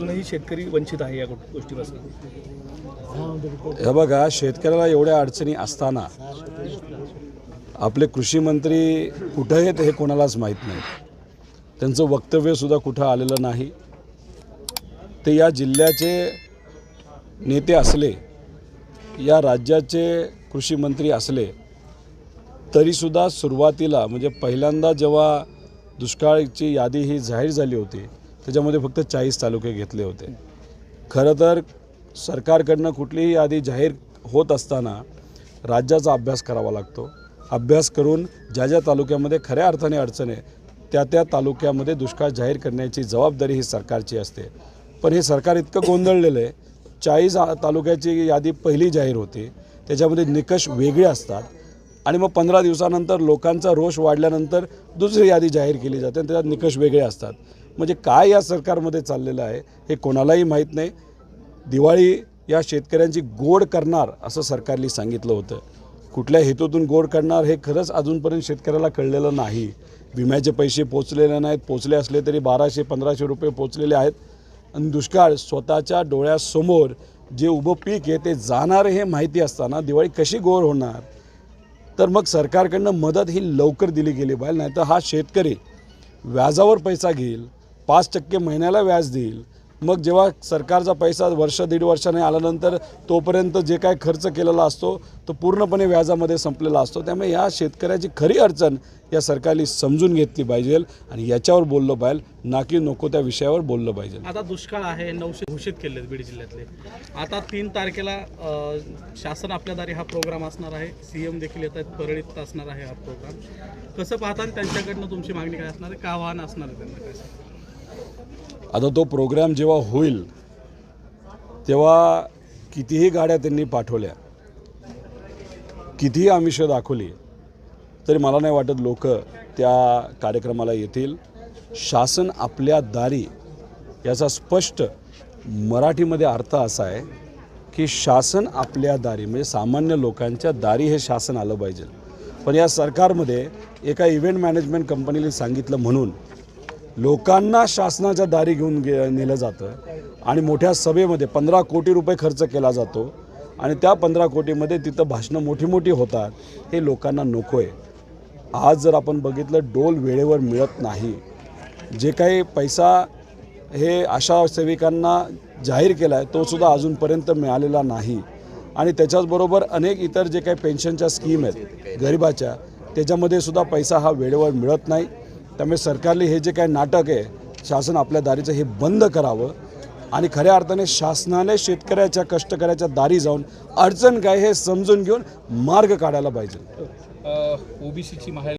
अजूनही शेतकरी वंचित आहे या गोष्टीपासून? हे बघा, शेतकऱ्याला एवढ्या अडचणी असताना आपले कृषी मंत्री कुठे आहेत हे कोणालाच माहीत नाही. त्यांचं वक्तव्यसुद्धा कुठं आलेलं नाही. ते या जिल्ह्याचे नेते असले, या राज्याचे कृषी मंत्री असले तरीसुद्धा सुरुवातीला म्हणजे पहिल्यांदा जेव्हा दुष्काळाची यादी ही जाहीर झाली होती त्याच्यामध्ये फक्त 40 तालुके घेतले होते. खरं तर सरकारकडनं कुठलीही यादी जाहीर होत असताना राज्याचा अभ्यास करावा लागतो. अभ्यास करून ज्या ज्या तालुक्यामध्ये खऱ्या अर्थाने अडचण आहे त्या तालुक्यामध्ये दुष्काळ जाहीर करण्याची जबाबदारी ही सरकारची असते. पण हे सरकार इतकं गोंधळलेलं आहे. 40 तालुक्याची यादी पहिली जाहीर होते, त्याच्यामध्ये निकष वेगळे असतात आणि मग 15 दिवसानंतर लोकांचा रोष वाढल्यानंतर दुसरी यादी जाहीर केली जाते आणि त्याच्यात निकष वेगळे असतात. म्हणजे काय या सरकारमध्ये चाललेलं आहे हे कोणालाही माहीत नाही. दिवाळी या शेतकऱ्यांची गोड करणार असं सरकारने सांगितलं होतं. कुठल्या हेतूतून गोड करणार हे खरंच अजूनपर्यंत शेतकऱ्याला कळलेलं नाही. विम्याचे पैसे पोचलेले नाहीत, पोचले असले तरी 1200-1500 रुपये पोचलेले आहेत. आणि दुष्काळ स्वतःच्या डोळ्यासमोर जे उभं पीक आहे ते जाणार हे माहिती असताना दिवाळी कशी गोड होणार? तर मग सरकारकडनं मदत ही लवकर दिली गेली पाहिजे. नाहीतर हा शेतकरी व्याजावर पैसा घेईल, 5% महिन्याला व्याज देईल. मग जेव्हा सरकारचा पैसा वर्ष दीड वर्षाने आल्यानंतर तोपर्यंत जे काय खर्च केलेला असतो तो पूर्णपणे व्याजामध्ये संपलेला असतो. त्यामुळे या शेतकऱ्याची खरी अडचण या सरकारने समजून घेतली पाहिजे आणि याच्यावर बोललं पाहिजे, ना की नको त्या विषयावर बोललं पाहिजे. आता दुष्काळ आहे, 900 घोषित केले बीड जिल्ह्यातले. आता 3 तारखेला शासन आपल्या दारी हा प्रोग्राम असणार आहे. CM देखील येत आहेत, परळीत असणार आहे हा प्रोग्राम. कसं पाहता त्यांच्याकडनं तुमची मागणी काय असणार आहे, का आव्हान असणार आहे त्यांना काय? आता तो प्रोग्राम जेव्हा होईल तेव्हा कितीही गाड्या त्यांनी पाठवल्या, कितीही आमिषं दाखवली तरी मला नाही वाटत लोक त्या कार्यक्रमाला येतील. शासन आपल्या दारी याचा स्पष्ट मराठीमध्ये अर्थ असा आहे की शासन आपल्या दारी म्हणजे सामान्य लोकांच्या दारी हे शासन आलं पाहिजे. पण या सरकारमध्ये एका इव्हेंट मॅनेजमेंट कंपनीने सांगितलं म्हणून लोकांना शासनाच्या दारी घेऊन नेलं जातं आणि मोठ्या सभेमध्ये 15 कोटी रुपये खर्च केला जातो आणि त्या 15 कोटीमध्ये तिथं भाषणं मोठी मोठी होतात. हे लोकांना नको आहे. आज जर आपण बघितलं डोल वेळेवर मिळत नाही. जे काही पैसा हे आशा सेविकांना जाहीर केला आहे तोसुद्धा अजूनपर्यंत मिळालेला नाही. आणि त्याच्याचबरोबर अनेक इतर जे काही पेन्शनच्या स्कीम आहेत गरिबाच्या त्याच्यामध्ये सुद्धा पैसा हा वेळेवर मिळत नाही. त्यामुळे सरकारने हे जे काही नाटक आहे शासन आपल्या दारीचं हे बंद करावं आणि खऱ्या अर्थाने शासनाने शेतकऱ्याच्या कष्टकऱ्याच्या दारी जाऊन अडचण काय हे समजून घेऊन मार्ग काढायला पाहिजे. ओबीसीची